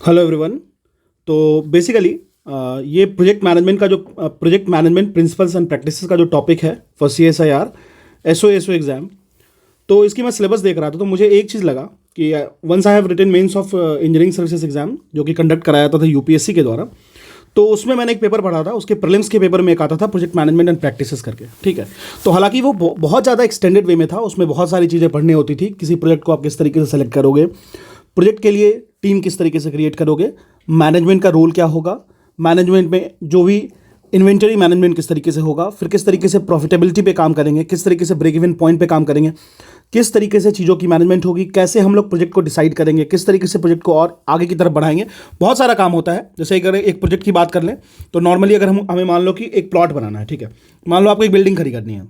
Hello everyone. तो basically ये project management principles and practices का जो टॉपिक है फॉर CSIR SO एग्ज़ाम। तो इसकी मैं सिलेबस देख रहा था तो मुझे एक चीज़ लगा कि once I have written mains of engineering services exam जो कि कंडक्ट कराया था UPSC के द्वारा। तो उसमें मैंने एक पेपर पढ़ा था, उसके प्रीलिम्स के पेपर में एक आता था प्रोजेक्ट मैनेजमेंट एंड प्रैक्टिसेस करके। ठीक है, तो हालांकि वो बहुत ज़्यादा एक्सटेंडेड वे में था, उसमें बहुत सारी चीज़ें पढ़नी होती थी। किसी प्रोजेक्ट को आप किस तरीके से सेलेक्ट करोगे, प्रोजेक्ट के लिए टीम किस तरीके से क्रिएट करोगे, मैनेजमेंट का रोल क्या होगा, मैनेजमेंट में जो भी इन्वेंटरी मैनेजमेंट किस तरीके से होगा, फिर किस तरीके से प्रॉफिटेबिलिटी पे काम करेंगे, किस तरीके से ब्रेक इवन पॉइंट पे काम करेंगे, किस तरीके से चीज़ों की मैनेजमेंट होगी, कैसे हम लोग प्रोजेक्ट को डिसाइड करेंगे, किस तरीके से प्रोजेक्ट को और आगे की तरफ बढ़ाएंगे। बहुत सारा काम होता है। जैसे अगर एक प्रोजेक्ट की बात कर लें तो नॉर्मली अगर हमें मान लो कि एक प्लॉट बनाना है, ठीक है, मान लो आपको एक बिल्डिंग खड़ी करनी है,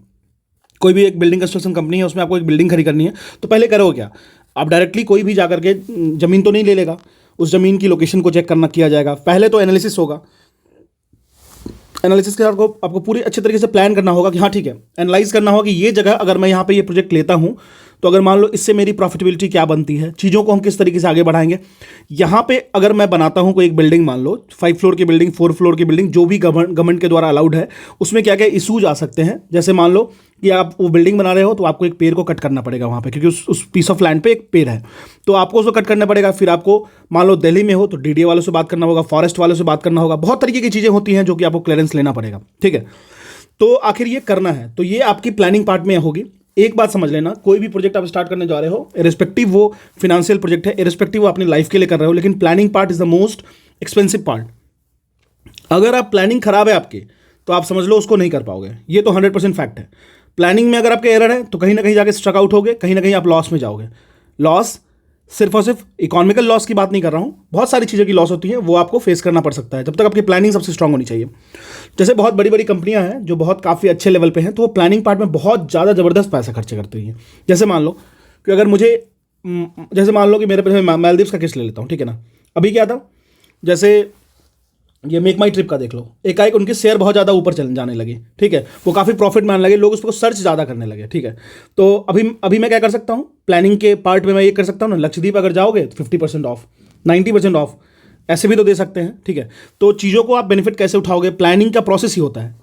कोई भी एक बिल्डिंग कंस्ट्रक्शन कंपनी है, उसमें आपको एक बिल्डिंग खड़ी करनी है। तो पहले करो क्या, आप डायरेक्टली कोई भी जाकर के ज़मीन तो नहीं ले लेगा, उस ज़मीन की लोकेशन को चेक करना किया जाएगा। पहले तो एनालिसिस होगा, एनालिसिस के साथ आपको पूरी अच्छे तरीके से प्लान करना होगा कि हाँ ठीक है, एनालाइज करना होगा कि ये जगह अगर मैं यहाँ पे ये प्रोजेक्ट लेता हूँ तो अगर मान लो इससे मेरी प्रॉफिटेबिलिटी क्या बनती है, चीज़ों को हम किस तरीके से आगे बढ़ाएंगे। यहाँ पे अगर मैं बनाता हूँ कोई एक बिल्डिंग, मान लो 5 फ्लोर की बिल्डिंग, 4 फ्लोर की बिल्डिंग, जो भी गवर्नमेंट के द्वारा अलाउड है, उसमें क्या क्या इशूज आ सकते हैं। जैसे मान लो कि आप वो बिल्डिंग बना रहे हो तो आपको एक पेड़ को कट करना पड़ेगा वहाँ पे, क्योंकि उस पीस ऑफ लैंड पे एक पेड़ है, तो आपको उसको कट करना पड़ेगा। फिर आपको मान लो दिल्ली में हो तो DDA वालों से बात करना होगा, फॉरेस्ट वालों से बात करना होगा। बहुत तरीके की चीज़ें होती हैं जो कि आपको क्लियरेंस लेना पड़ेगा। ठीक है, तो आखिर ये करना है तो ये आपकी प्लानिंग पार्ट में होगी। एक बात समझ लेना, कोई भी प्रोजेक्ट आप स्टार्ट करने जा रहे हो, इरिस्पेक्टिव वो फिनेंशियल प्रोजेक्ट है, इरिस्पेक्टिव वो अपनी लाइफ के लिए कर रहे हो, लेकिन planning part is the most expensive part. अगर आप प्लानिंग खराब है आपकी तो आप समझ लो उसको नहीं कर पाओगे, ये तो 100% फैक्ट है। प्लानिंग में अगर आपके एरर है तो कहीं ना कहीं जाके स्ट्रक आउट होगे, कहीं ना कहीं आप लॉस में जाओगे। लॉस सिर्फ और सिर्फ इकोनॉमिकल लॉस की बात नहीं कर रहा हूँ, बहुत सारी चीज़ों की लॉस होती है, वो आपको फेस करना पड़ सकता है। जब तक आपकी प्लानिंग सबसे स्ट्रांग होनी चाहिए। जैसे बहुत बड़ी बड़ी कंपनियां हैं जो बहुत काफ़ी अच्छे लेवल पे हैं, तो वो प्लानिंग पार्ट में बहुत ज़्यादा ज़बरदस्त पैसा खर्च करती हैं। जैसे मान लो कि अगर मुझे जैसे मान लो कि मेरे पे मालदीव्स का केस ले लेता हूँ, ठीक है ना। अभी क्या था, जैसे ये मेक माई ट्रिप का देख लो, एकाएक उनके शेयर बहुत ज़्यादा ऊपर चल जाने लगे, ठीक है, वो काफ़ी प्रॉफिट मानने लगे, लोग उसको सर्च ज़्यादा करने लगे। ठीक है, तो अभी मैं क्या कर सकता हूँ, प्लानिंग के पार्ट में मैं ये कर सकता हूँ ना, लक्षद्वीप अगर जाओगे तो 50% ऑफ, 90% ऑफ, ऐसे भी तो दे सकते हैं। ठीक है, तो चीज़ों को आप बेनिफिट कैसे उठाओगे, प्लानिंग का प्रोसेस ही होता है।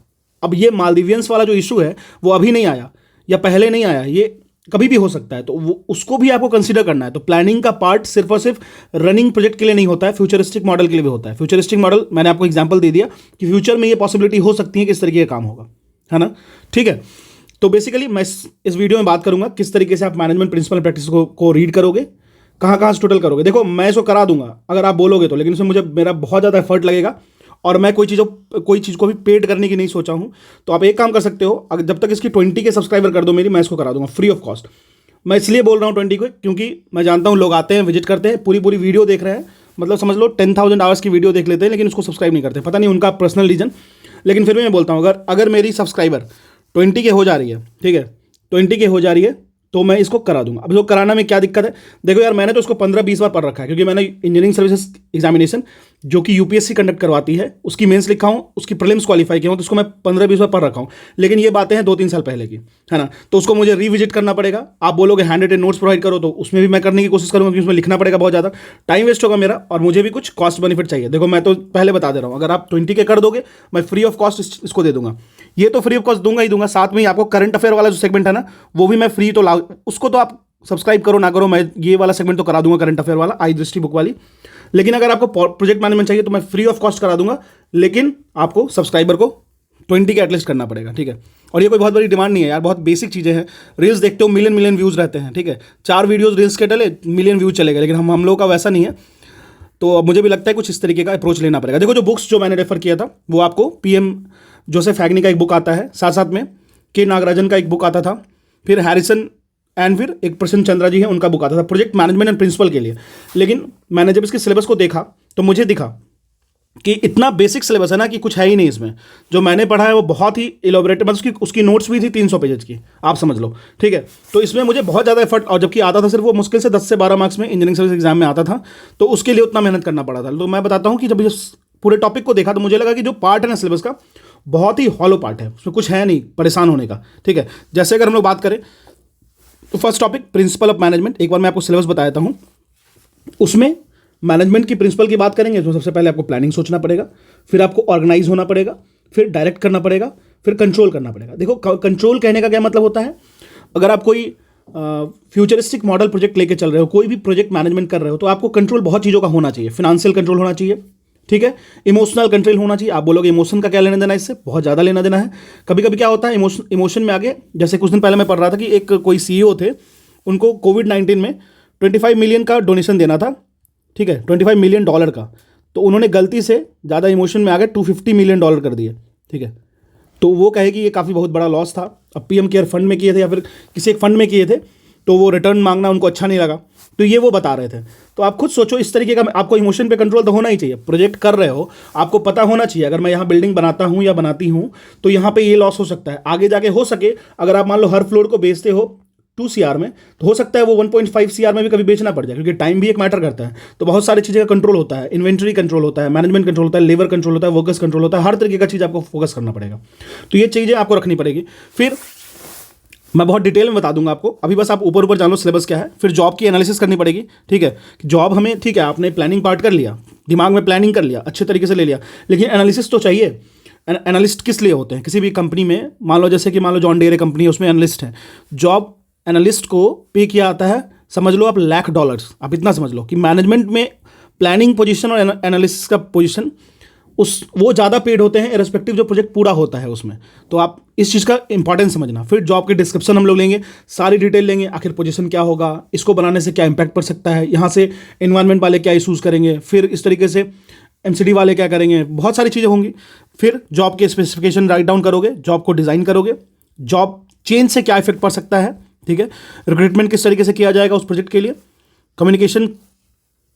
अब ये मालदीवियंस वाला जो इशू है वो अभी नहीं आया या पहले नहीं आया, ये कभी भी हो सकता है, तो वो उसको भी आपको कंसीडर करना है। तो प्लानिंग का पार्ट सिर्फ और सिर्फ रनिंग प्रोजेक्ट के लिए नहीं होता है, फ्यूचरिस्टिक मॉडल के लिए भी होता है। फ्यूचरिस्टिक मॉडल मैंने आपको एग्जांपल दे दिया कि फ्यूचर में ये पॉसिबिलिटी हो सकती है कि इस तरीके का काम होगा, है ना। ठीक है, तो बेसिकली मैं इस वीडियो में बात करूंगा किस तरीके से आप मैनेजमेंट प्रिंसिपल प्रैक्टिस को रीड करोगे, कहाँ कहाँ से टोटल करोगे। देखो मैं इसको करा दूंगा अगर आप बोलोगे तो, लेकिन उसमें मुझे मेरा बहुत ज़्यादा एफर्ट लगेगा और मैं कोई चीज़ को भी पेड करने की नहीं सोचा हूँ। तो आप एक काम कर सकते हो, अगर जब तक इसकी 20 के सब्सक्राइबर कर दो मेरी, मैं इसको करा दूंगा फ्री ऑफ कॉस्ट। मैं इसलिए बोल रहा हूँ 20 को, क्योंकि मैं जानता हूँ लोग आते हैं, विजिट करते हैं, पूरी वीडियो देख रहे हैं, मतलब समझ लो 10,000 आवर्स की वीडियो देख लेते हैं, लेकिन उसको सब्सक्राइब नहीं करते, पता नहीं उनका पर्सनल रीजन। लेकिन फिर भी मैं बोलता हूँ अगर मेरी सब्सक्राइबर 20 के हो जा रही है, ठीक है, 20 के हो जा रही है, तो मैं इसको करा दूंगा। अब इसको कराना में क्या दिक्कत है, देखो यार मैंने तो इसको 15-20 बार पढ़ रखा है, क्योंकि मैंने इंजीनियरिंग सर्विसेज एग्जामिनेशन जो कि UPSC कंडक्ट करवाती है उसकी मेंस लिखा हूँ, उसकी प्रीलिम्स क्वालिफाई किया हूँ, तो उसको मैं 15-20 बार पढ़ रखा हूँ। लेकिन ये बातें हैं 2-3 साल पहले की, है ना, तो उसको मुझे रिविजिट करना पड़ेगा। आप बोलोगे हैंड रिटन नोट्स प्रोवाइड करो, तो उसमें भी मैं करने की कोशिश करूँगा, क्योंकि उसमें लिखना पड़ेगा, बहुत ज़्यादा टाइम वेस्ट होगा मेरा, और मुझे भी कुछ कॉस्ट बेनिफिट चाहिए। देखो मैं तो पहले बता दे रहा हूँ, अगर आप 20 के कर दोगे मैं फ्री ऑफ कॉस्ट इसको दे दूंगा, ये तो फ्री ऑफ कॉस्ट दूंगा ही दूंगा। साथ में ही आपको करंट अफेयर वाला जो सेगमेंट है ना, वो भी मैं फ्री तो उसको तो आप सब्सक्राइब करो ना करो, मैं ये वाला सेगमेंट तो करा दूंगा, करंट अफेयर वाला, आई दृष्टि बुक वाली। लेकिन अगर आपको प्रोजेक्ट मैनेजमेंट चाहिए तो मैं फ्री ऑफ कॉस्ट करा दूंगा, लेकिन आपको सब्सक्राइबर को 20 के एटलीस्ट करना पड़ेगा। ठीक है, और ये कोई बहुत बड़ी डिमांड नहीं है यार, बहुत बेसिक चीज़ें हैं। रील्स देखते हो, मिलियन व्यूज़ रहते हैं, ठीक है, 4 वीडियोज़ रील्स के डले मिलियन व्यूज़ चलेगा, लेकिन हम लोगों का वैसा नहीं है। तो अब मुझे भी लगता है कुछ इस तरीके का अप्रोच लेना पड़ेगा। देखो जो बुक्स जो मैंने रेफर किया था वो आपको PM जोसेफ हैगनी का एक बुक आता है, साथ साथ में K नागराजन का एक बुक आता था, फिर हैरिसन एंड फिर एक प्रसन्न चंद्रा जी है उनका बुक आता था प्रोजेक्ट मैनेजमेंट एंड प्रिंसिपल के लिए। लेकिन मैंने जब इसके सिलेबस को देखा तो मुझे दिखा कि इतना बेसिक सिलेबस है ना कि कुछ है ही नहीं इसमें। जो मैंने पढ़ा है वो बहुत ही इलोबरेटिव, मतलब उसकी नोट्स भी थी 300 पेजेस की, आप समझ लो। ठीक है, तो इसमें मुझे बहुत ज़्यादा एफर्ट, और जबकि आता था सिर्फ वो मुश्किल से 10 से 12 मार्क्स में इंजीनियरिंग सर्विस एग्जाम में आता था, तो उसके लिए उतना मेहनत करना पड़ा था। तो मैं बताता हूँ कि जब इस पूरे टॉपिक को देखा तो मुझे लगा कि जो पार्ट है ना सिलेबस का, बहुत ही हॉलो पार्ट है, उसमें कुछ है नहीं परेशान होने का। ठीक है, जैसे अगर हम लोग बात करें तो first topic principle of management, एक बार मैं आपको सिलेबस बता देता हूँ। उसमें मैनेजमेंट की प्रिंसिपल की बात करेंगे तो सबसे पहले आपको प्लानिंग सोचना पड़ेगा, फिर आपको ऑर्गेनाइज होना पड़ेगा, फिर डायरेक्ट करना पड़ेगा, फिर कंट्रोल करना पड़ेगा। देखो कंट्रोल कहने का क्या मतलब होता है, अगर आप कोई फ्यूचरिस्टिक मॉडल प्रोजेक्ट लेके चल रहे हो, कोई भी प्रोजेक्ट मैनेजमेंट कर रहे हो, तो आपको कंट्रोल बहुत चीज़ों का होना चाहिए। फिनेंशियल कंट्रोल होना चाहिए, ठीक है, इमोशनल कंट्रोल होना चाहिए। आप बोलोगे इमोशन का क्या लेना देना है, इससे बहुत ज़्यादा लेना देना है। कभी कभी क्या होता है इमोशन में आगे, जैसे कुछ दिन पहले मैं पढ़ रहा था कि एक कोई CEO थे, उनको कोविड-19 में 25 मिलियन का डोनेशन देना था, ठीक है, $25 मिलियन का, तो उन्होंने गलती से ज़्यादा इमोशन में आगे $250 मिलियन कर दिए, ठीक है। तो वो कहे कि ये काफ़ी बहुत बड़ा लॉस था। अब PM केयर फंड में किए थे या फिर किसी एक फंड में किए थे, तो वो रिटर्न मांगना उनको अच्छा नहीं लगा, तो ये वो बता रहे थे। तो आप खुद सोचो, इस तरीके का आपको इमोशन पे कंट्रोल तो होना ही चाहिए। प्रोजेक्ट कर रहे हो, आपको पता होना चाहिए अगर मैं यहाँ बिल्डिंग बनाता हूँ या बनाती हूँ तो यहाँ पे ये लॉस हो सकता है। आगे जाके हो सके, अगर आप मान लो हर फ्लोर को बेचते हो 2 CR में, तो हो सकता है वो 1.5 CR में भी कभी बेचना पड़ जाए, क्योंकि टाइम भी एक मैटर करता है। तो बहुत सारी चीज़ें का कंट्रोल होता है, इन्वेंट्री कंट्रोल होता है, मैनेजमेंट कंट्रोल होता है, लेबर कंट्रोल होता है, वर्कर्स कंट्रोल होता है, हर तरीके का चीज़ आपको फोकस करना पड़ेगा। तो ये चीज़ें आपको रखनी पड़ेगी। फिर मैं बहुत डिटेल में बता दूंगा आपको, अभी बस आप ऊपर ऊपर जान लो सिलेबस क्या है। फिर जॉब की एनालिसिस करनी पड़ेगी, ठीक है। जॉब हमें, ठीक है, आपने प्लानिंग पार्ट कर लिया, दिमाग में प्लानिंग कर लिया, अच्छे तरीके से ले लिया, लेकिन एनालिसिस तो चाहिए। एनालिस्ट किस लिए होते हैं किसी भी कंपनी में? मान लो जैसे कि मान लो जॉन डीरे कंपनी है, उसमें एनालिस्ट है। जॉब एनालिस्ट को पे किया आता है, समझ लो आप $1,00,000। आप इतना समझ लो कि मैनेजमेंट में प्लानिंग पोजीशन और एनालिसिस का पोजीशन वो ज़्यादा पेड होते हैं इरेस्पेक्टिव जो प्रोजेक्ट पूरा होता है उसमें। तो आप इस चीज़ का इंपॉर्टेंस समझना। फिर जॉब के डिस्क्रिप्शन हम लोग लेंगे, सारी डिटेल लेंगे, आखिर पोजीशन क्या होगा, इसको बनाने से क्या इंपैक्ट पड़ सकता है, यहाँ से एनवायरनमेंट वाले क्या इशूज़ करेंगे, फिर इस तरीके से MCD वाले क्या करेंगे, बहुत सारी चीज़ें होंगी। फिर जॉब के स्पेसिफिकेशन राइट डाउन करोगे, जॉब को डिज़ाइन करोगे, जॉब चेंज से क्या इफेक्ट पड़ सकता है, ठीक है, रिक्रूटमेंट किस तरीके से किया जाएगा उस प्रोजेक्ट के लिए, कम्युनिकेशन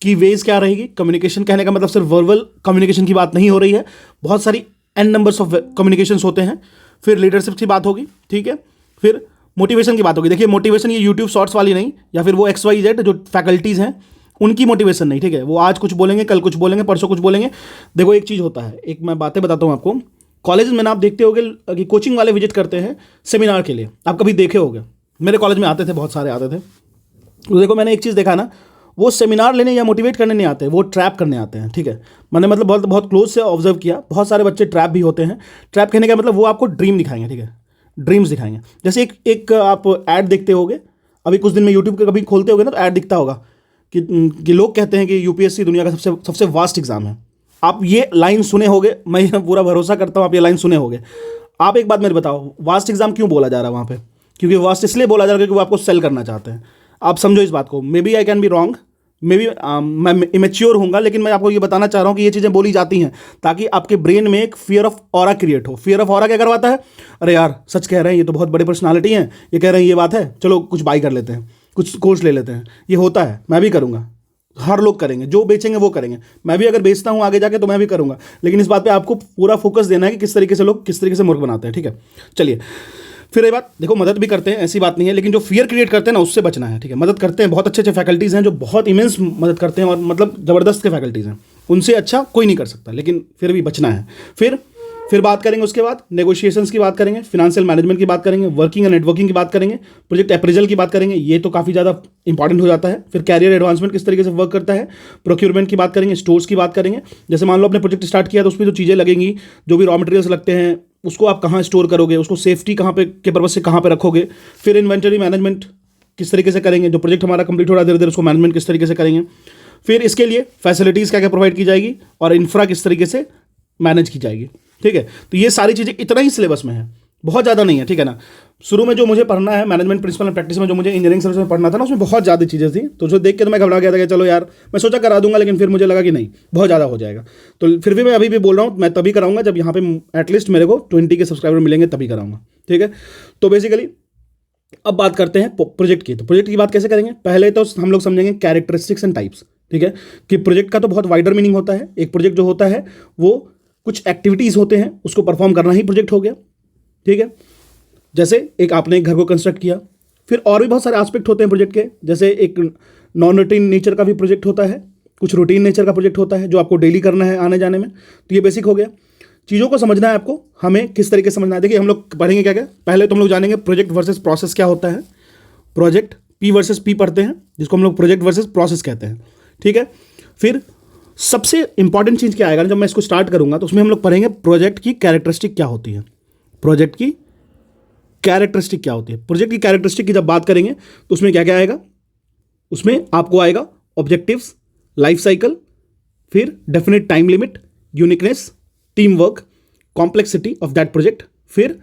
की वेज क्या रहेगी। कम्युनिकेशन कहने का मतलब सिर्फ वर्बल कम्युनिकेशन की बात नहीं हो रही है, बहुत सारी n नंबर्स ऑफ कम्युनिकेशंस होते हैं। फिर लीडरशिप की बात होगी, ठीक है। फिर मोटिवेशन की बात होगी। देखिए मोटिवेशन ये यूट्यूब शॉर्ट्स वाली नहीं, या फिर वो XYZ जो फैकल्टीज़ हैं उनकी मोटिवेशन नहीं, ठीक है। वो आज कुछ बोलेंगे, कल कुछ बोलेंगे, परसों कुछ बोलेंगे। देखो एक चीज़ होता है, एक मैं बातें बताता हूँ आपको। कॉलेज में ना आप देखते होगे कि कोचिंग वाले विजिट करते हैं सेमिनार के लिए, आप कभी देखे होगे, मेरे कॉलेज में आते थे, बहुत सारे आते थे। तो देखो मैंने एक चीज़ देखा ना, वो सेमिनार लेने या मोटिवेट करने नहीं आते, वो ट्रैप करने आते हैं, ठीक है। मैंने मतलब बहुत बहुत क्लोज से ऑब्जर्व किया, बहुत सारे बच्चे ट्रैप भी होते हैं। ट्रैप कहने का मतलब वो आपको ड्रीम दिखाएंगे, ठीक है, ड्रीम्स दिखाएंगे। जैसे एक आप ऐड देखते होगे, अभी कुछ दिन में यूट्यूब के कभी खोलते होगे ना, तो ऐड दिखता होगा कि लोग कहते हैं कि UPSC दुनिया का सबसे वास्ट एग्जाम है। आप ये लाइन सुने होगे, मैं पूरा भरोसा करता हूँ आप ये लाइन सुने होगे। आप एक बात मेरे बताओ, वास्ट एग्जाम क्यों बोला जा रहा है वहाँ पे? क्योंकि वास्ट इसलिए बोला जा रहा है क्योंकि वो आपको सेल करना चाहते हैं। आप समझो इस बात को। Maybe I can be wrong, maybe मैं इमेच्योर हूँगा, लेकिन मैं आपको ये बताना चाह रहा हूँ कि ये चीज़ें बोली जाती हैं ताकि आपके ब्रेन में एक फियर ऑफ ऑरा क्रिएट हो। फियर ऑफ ऑरा क्या करवाता है? अरे यार सच कह रहे हैं, ये तो बहुत बड़े पर्सनालिटी हैं, ये कह रहे हैं ये बात है, चलो कुछ बाई कर लेते हैं, कुछ कोर्स ले लेते हैं। ये होता है, मैं भी करूँगा, हर लोग करेंगे, जो बेचेंगे वो करेंगे। मैं भी अगर बेचता हूँ आगे जाके तो मैं भी करूँगा, लेकिन इस बात पे आपको पूरा फोकस देना है कि किस तरीके से लोग किस तरीके से मूर्ख बनाते हैं, ठीक है। चलिए फिर ये बात देखो, मदद भी करते हैं, ऐसी बात नहीं है, लेकिन जो फियर क्रिएट करते हैं ना उससे बचना है, ठीक है। मदद करते हैं, बहुत अच्छे अच्छे फैकल्टीज़ हैं जो बहुत इमेंस मदद करते हैं और मतलब ज़बरदस्त के फैकल्टीज़ हैं, उनसे अच्छा कोई नहीं कर सकता, लेकिन फिर भी बचना है। फिर बात करेंगे, उसके बाद नेगोशिएशंस की बात करेंगे, फिनेंशियल मैनेजमेंट की बात करेंगे, वर्किंग एंड नेटवर्किंग की बात करेंगे, प्रोजेक्ट अप्रेजल की बात करेंगे, ये तो काफ़ी ज़्यादा इंपॉर्टेंट हो जाता है। फिर कैरियर एडवांसमेंट किस तरीके से वर्क करता है, प्रोक्योरमेंट की बात करेंगे, स्टोर्स की बात करेंगे। जैसे मान लो आपने प्रोजेक्ट स्टार्ट किया तो उसमें जो चीज़ें लगेंगी, जो भी रॉ मटेरियल्स लगते हैं, उसको आप कहाँ स्टोर करोगे, उसको सेफ्टी कहाँ पे के पर्पज से कहाँ पे रखोगे। फिर इन्वेंटरी मैनेजमेंट किस तरीके से करेंगे, जो प्रोजेक्ट हमारा कंप्लीट हो रहा है धीरे धीरे उसको मैनेजमेंट किस तरीके से करेंगे। फिर इसके लिए फैसिलिटीज़ क्या क्या प्रोवाइड की जाएगी और इंफ्रा किस तरीके से मैनेज की जाएगी, ठीक है। तो ये सारी चीज़ें इतना ही सिलेबस में है, बहुत ज़्यादा नहीं है, ठीक है ना। शुरू में जो मुझे पढ़ना है मैनेजमेंट प्रिंसिपल एंड प्रैक्टिस में, जो मुझे इंजीनियरिंग सर्विस में पढ़ना था ना, उसमें बहुत ज़्यादा चीज़ें थी। तो जो देख के तो मैं घबरा गया था कि चलो यार, मैं सोचा करा दूंगा, लेकिन फिर मुझे लगा कि नहीं, बहुत ज़्यादा हो जाएगा। तो फिर भी मैं अभी भी बोल रहा हूँ, मैं तभी कराऊंगा जब यहाँ पे एटलीस्ट मेरे को 20 के सब्सक्राइबर मिलेंगे, तभी कराऊंगा, ठीक है। तो बेसिकली अब बात करते हैं प्रोजेक्ट की। तो प्रोजेक्ट की बात कैसे करेंगे? पहले तो हम लोग समझेंगे कैरेक्टरिस्टिक्स एंड टाइप्स, ठीक है, कि प्रोजेक्ट का तो बहुत वाइडर मीनिंग होता है। एक प्रोजेक्ट जो होता है वो कुछ एक्टिविटीज़ होते हैं, उसको परफॉर्म करना ही प्रोजेक्ट हो गया, ठीक है। जैसे एक आपने एक घर को कंस्ट्रक्ट किया, फिर और भी बहुत सारे एस्पेक्ट होते हैं प्रोजेक्ट के। जैसे एक नॉन रूटीन नेचर का भी प्रोजेक्ट होता है, कुछ रूटीन नेचर का प्रोजेक्ट होता है जो आपको डेली करना है आने जाने में। तो ये बेसिक हो गया। चीज़ों को समझना है आपको, हमें किस तरीके से समझना है। देखिए हम लोग पढ़ेंगे क्या क्या, पहले तो हम लोग जानेंगे प्रोजेक्ट वर्सेस प्रोसेस क्या होता है। प्रोजेक्ट P वर्सेस P पढ़ते हैं, जिसको हम लोग प्रोजेक्ट वर्सेस प्रोसेस कहते हैं, ठीक है। फिर सबसे इंपॉर्टेंट चीज़ क्या आएगा ना, जब मैं इसको स्टार्ट करूंगा तो उसमें हम लोग पढ़ेंगे प्रोजेक्ट की कैरेक्टरिस्टिक क्या होती है। प्रोजेक्ट की कैरेक्टरिस्टिक क्या होती है, प्रोजेक्ट की कैरेक्टरिस्टिक की जब बात करेंगे तो उसमें क्या क्या आएगा, उसमें आपको आएगा ऑब्जेक्टिव्स, लाइफ साइकिल, फिर definite time limit, uniqueness, team work, complexity of that project, फिर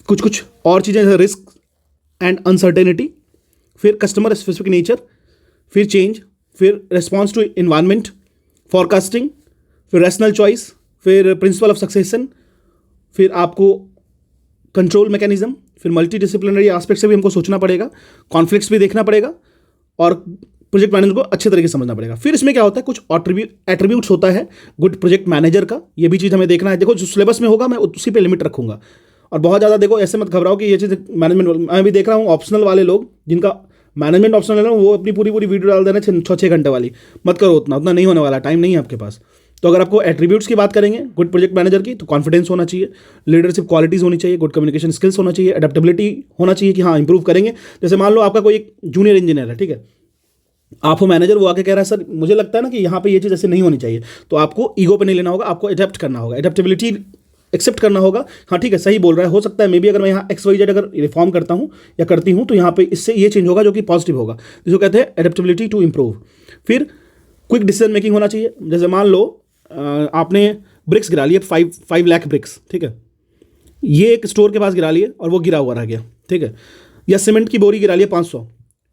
कुछ कुछ और चीज़ें जैसे रिस्क एंड अनसर्टेनिटी, फिर कस्टमर स्पेसिफिक नेचर, फिर चेंज, फिर रिस्पॉन्स टू इन्वायरमेंट, फॉरकास्टिंग, फिर रैशनल चॉइस, फिर प्रिंसिपल ऑफ सक्सेशन, फिर आपको कंट्रोल मैकेनिज्म, फिर मल्टी डिसिप्लिनरी एस्पेक्ट से भी हमको सोचना पड़ेगा, कॉन्फ्लिक्ट्स भी देखना पड़ेगा और प्रोजेक्ट मैनेजर को अच्छे तरीके से समझना पड़ेगा। फिर इसमें क्या होता है, कुछ एट्रीब्यूट्स होता है गुड प्रोजेक्ट मैनेजर का, ये भी चीज़ हमें देखना है। देखो जो सिलेबस में होगा मैं उसी पे लिमिट रखूंगा, और बहुत ज़्यादा देखो ऐसे मत घबराओ कि ये चीज़ मैनेजमेंट, मैं भी देख रहा हूँ ऑप्शनल वाले लोग जिनका मैनेजमेंट ऑप्शनल है वो अपनी पूरी वीडियो डाल देना 6 घंटे वाली, मत करो, उतना नहीं होने वाला, टाइम नहीं है आपके पास। तो अगर आपको एट्रीब्यूट्स की बात करेंगे गुड प्रोजेक्ट मैनेजर की, तो कॉन्फिडेंस होना चाहिए, लीडरशिप क्वालिटीज़ होनी चाहिए, गुड कम्युनिकेशन स्किल्स होना चाहिए, अडेप्टेबिलिटी होना चाहिए कि हाँ इंप्रूव करेंगे। जैसे मान लो आपका कोई एक जूनियर इंजीनियर है, ठीक है, आप हो मैनेजर, वो आके कह रहा है सर मुझे लगता है ना कि यहाँ पे ये चीज़ ऐसे नहीं होनी चाहिए, तो आपको ईगो पे नहीं लेना होगा, आपको एडेप्ट करना होगा, एडेप्टेबिलिटी एक्सेप्ट करना होगा। हाँ ठीक है, सही बोल रहा है, हो सकता है मे बी अगर मैं यहाँ XYZ अगर रिफॉर्म करता हूँ या करती हूँ तो यहाँ पे इससे ये चेंज होगा जो कि पॉजिटिव होगा, जिसको कहते हैं एडेप्टेबिलिटी टू इम्प्रूव। फिर क्विक डिसीजन मेकिंग होना चाहिए। जैसे मान लो आपने ब्रिक्स गिरा लिए 5 लाख ब्रिक्स, ठीक है, ये एक स्टोर के पास गिरा लिए और वो गिरा हुआ रह गया, ठीक है, या सीमेंट की बोरी गिरा लिए 500,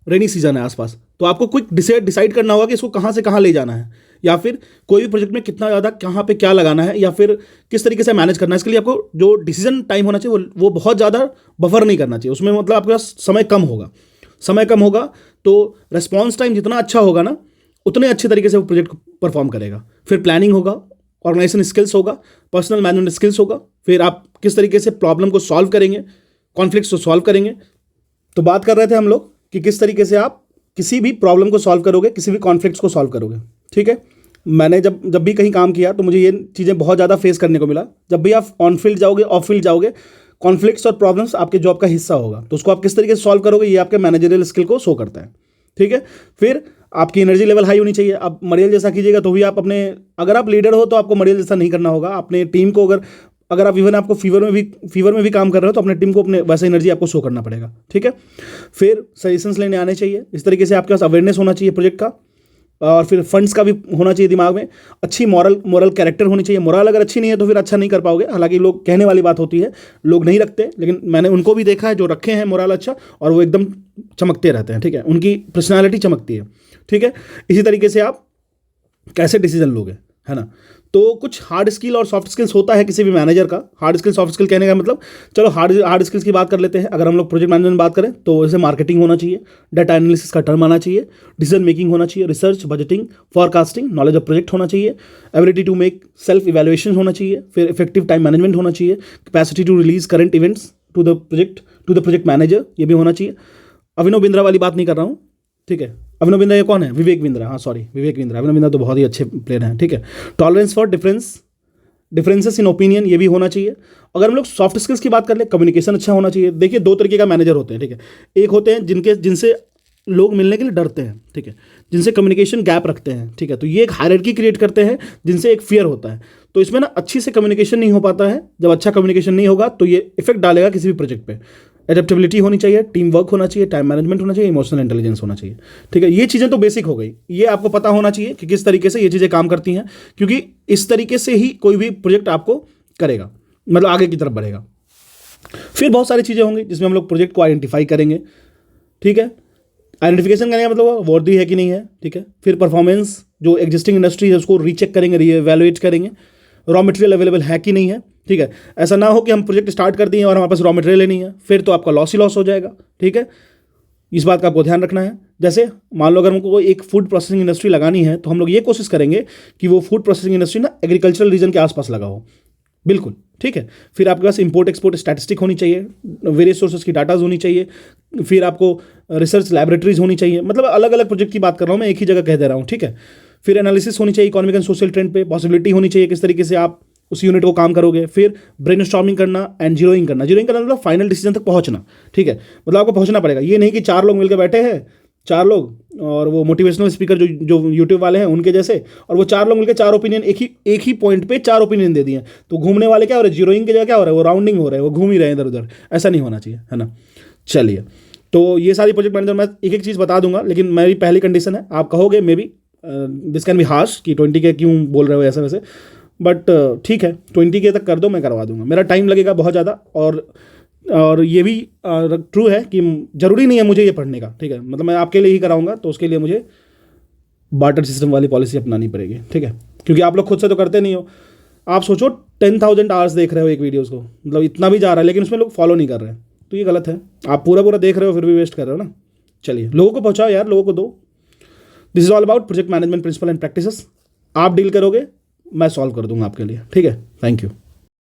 रेनी सीजन है आसपास, तो आपको क्विक डिसाइड करना होगा कि इसको कहाँ से कहाँ ले जाना है, या फिर कोई भी प्रोजेक्ट में कितना ज़्यादा कहाँ पे क्या लगाना है, या फिर किस तरीके से मैनेज करना है। इसके लिए आपको जो डिसीजन टाइम होना चाहिए वो बहुत ज़्यादा बफर नहीं करना चाहिए, उसमें मतलब आपके पास समय कम होगा तो रिस्पॉन्स टाइम जितना अच्छा होगा ना उतने अच्छे तरीके से वो प्रोजेक्ट परफॉर्म करेगा। फिर प्लानिंग होगा, ऑर्गेनाइजेशन स्किल्स होगा, पर्सनल मैनेजमेंट स्किल्स होगा, फिर आप किस तरीके से प्रॉब्लम को सॉल्व करेंगे, कॉन्फ्लिक्ट्स को सॉल्व करेंगे। तो बात कर रहे थे हम लोग कि किस तरीके से आप किसी भी प्रॉब्लम को सॉल्व करोगे, किसी भी कॉन्फ्लिक्ट्स को सॉल्व करोगे, ठीक है। मैंने जब भी कहीं काम किया तो मुझे ये चीज़ें बहुत ज़्यादा फेस करने को मिला। जब भी आप ऑन फील्ड जाओगे, ऑफ फील्ड जाओगे, कॉन्फ्लिक्ट्स और प्रॉब्लम्स आपके जॉब का हिस्सा होगा, तो उसको आप किस तरीके से सॉल्व करोगे ये आपके मैनेजरियल स्किल को शो करता है, ठीक है। फिर आपकी एनर्जी लेवल हाई होनी चाहिए। आप मरियल जैसा कीजिएगा तो भी आप अपने, अगर आप लीडर हो तो आपको मरियल जैसा नहीं करना होगा, अपने टीम को अगर आप इवन आपको फीवर में भी काम कर रहे हो तो अपने टीम को अपने वैसा एनर्जी आपको शो करना पड़ेगा, ठीक है। फिर सजेशंस लेने आने चाहिए, इस तरीके से आपके पास अवेयरनेस होना चाहिए प्रोजेक्ट का, और फिर फंड्स का भी होना चाहिए दिमाग में। अच्छी मॉरल कैरेक्टर होनी चाहिए। मोरल अगर अच्छी नहीं है तो फिर अच्छा नहीं कर पाओगे। हालांकि लोग कहने वाली बात होती है, लोग नहीं रखते, लेकिन मैंने उनको भी देखा है जो रखे हैं मोरल अच्छा, और वो एकदम चमकते रहते हैं, ठीक है, उनकी पर्सनालिटी चमकती है, ठीक है। इसी तरीके से आप कैसे डिसीजन लोगे, है ना। तो कुछ हार्ड स्किल और सॉफ्ट स्किल्स होता है किसी भी मैनेजर का। हार्ड स्किल सॉफ्ट स्किल कहने का मतलब, चलो हार्ड स्किल्स की बात कर लेते हैं। अगर हम लोग प्रोजेक्ट मैनेजमेंट बात करें तो जैसे मार्केटिंग होना चाहिए, डाटा एनालिसिस का टर्म आना चाहिए, डिसीजन मेकिंग होना चाहिए, research, budgeting, forecasting, knowledge of project होना चाहिए, ability to make self evaluation होना चाहिए, फिर इफेक्टिव टाइम मैनेजमेंट होना चाहिए, capacity to release current events to the project manager, ये भी होना चाहिए। अभिनव बिंद्रा वाली बात नहीं कर रहा हूँ, ठीक है। अभिनव बिंद्रा ये कौन है? विवेक बिंद्रा, हाँ सॉरी, विवेक बिंद्रा। अभिनव बिंद्रा तो बहुत ही अच्छे प्लेयर हैं, ठीक है। Tolerance for differences in opinion, ये भी होना चाहिए। अगर हम लोग सॉफ्ट स्किल्स की बात कर ले, कम्युनिकेशन अच्छा होना चाहिए। देखिए 2 तरीके का मैनेजर होते हैं, ठीक है। एक होते हैं जिनसे लोग मिलने के लिए डरते हैं, ठीक है, जिनसे कम्युनिकेशन गैप रखते हैं, ठीक है। तो ये एक हायरार्की क्रिएट करते हैं जिनसे एक फियर होता है। तो इसमें ना अच्छी से कम्युनिकेशन नहीं हो पाता है। जब अच्छा कम्युनिकेशन नहीं होगा तो ये इफेक्ट डालेगा किसी भी प्रोजेक्ट पे। एडेप्टेबिलिटी होनी चाहिए, टीम वर्क होना चाहिए, टाइम मैनेजमेंट होना चाहिए, इमोशनल इंटेलिजेंस होना चाहिए, ठीक है। ये चीज़ें तो बेसिक हो गई। ये आपको पता होना चाहिए कि किस तरीके से ये चीज़ें काम करती हैं, क्योंकि इस तरीके से ही कोई भी प्रोजेक्ट आपको करेगा, मतलब आगे की तरफ बढ़ेगा। फिर बहुत सारी चीज़ें होंगी जिसमें हम लोग प्रोजेक्ट को आइडेंटिफाई करेंगे, ठीक है। आइडेंटिफिकेशन करने का मतलब वर्दी है कि नहीं है, ठीक है। फिर परफॉर्मेंस, जो एग्जिस्टिंग इंडस्ट्री है उसको रीचेक करेंगे, रीएवैल्यूएट करेंगे। रॉ मटेरियल अवेलेबल है कि नहीं है, ठीक है। ऐसा ना हो कि हम प्रोजेक्ट स्टार्ट कर दिए और हमारे पास रॉ मटेरियल ही नहीं है, फिर तो आपका लॉस ही लॉस हो जाएगा, ठीक है। इस बात का आपको ध्यान रखना है। जैसे मान लो अगर हमको एक फूड प्रोसेसिंग इंडस्ट्री लगानी है तो हम लोग ये कोशिश करेंगे कि वो फूड प्रोसेसिंग इंडस्ट्री ना एग्रीकल्चरल रीजन के आसपास लगा हो, बिल्कुल, ठीक है। फिर आपके पास इंपोर्ट एक्सपोर्ट स्टैटिस्टिक होनी चाहिए, वेरियस सोर्सेज की डाटाज होनी चाहिए, फिर आपको रिसर्च लैबोरेटरीज होनी चाहिए। मतलब अलग अलग प्रोजेक्ट की बात कर रहा हूँ मैं, एक ही जगह कह दे रहा हूँ, ठीक है। फिर एनालिसिस होनी चाहिए इकोनॉमिक एंड सोशल ट्रेंड पे, पॉसिबिलिटी होनी चाहिए किस तरीके से आप उस यूनिट को काम करोगे। फिर ब्रेनस्टॉर्मिंग करना एंड जीरोइंग करना मतलब फाइनल डिसीजन तक पहुंचना, ठीक है। मतलब आपको पहुंचना पड़ेगा। ये नहीं कि 4 लोग मिलकर बैठे हैं, 4 लोग और वो मोटिवेशनल स्पीकर जो जो यूट्यूब वाले हैं उनके जैसे, और वो 4 लोग मिलकर 4 ओपिनियन एक ही पॉइंट पे 4 ओपिनियन दे दिए, तो घूमने वाले क्या हो रहे हैं, जीरोइंग की जगह क्या हो रहा है, वो राउंडिंग हो रहा है, वो घूम ही रहे हैं इधर उधर। ऐसा नहीं होना चाहिए, है ना। चलिए, तो ये सारी प्रोजेक्ट मैनेजर मैं एक एक चीज़ बता दूंगा, लेकिन मेरी पहली कंडीशन है, आप कहोगे may be this can be harsh कि 20 के क्यों बोल रहे हो ऐसा वैसे, बट ठीक है 20 के तक कर दो, मैं करवा दूंगा। मेरा टाइम लगेगा बहुत ज़्यादा, और ये भी ट्रू है कि ज़रूरी नहीं है मुझे ये पढ़ने का, ठीक है, मतलब मैं आपके लिए ही कराऊंगा, तो उसके लिए मुझे बार्टर सिस्टम वाली पॉलिसी अपनानी पड़ेगी, ठीक है, क्योंकि आप लोग खुद से तो करते नहीं हो। आप सोचो 10,000 आवर्स देख रहे हो एक वीडियोज़ को, मतलब इतना भी जा रहा है, लेकिन उसमें लोग फॉलो नहीं कर रहे हैं, तो ये गलत है। आप पूरा पूरा देख रहे हो फिर भी वेस्ट कर रहे हो ना। चलिए, लोगों को पहुँचाओ यार, लोगों को दो। This is all about project management principle and practices. आप डील करोगे, मैं सॉल्व कर दूंगा आपके लिए, ठीक है। Thank you.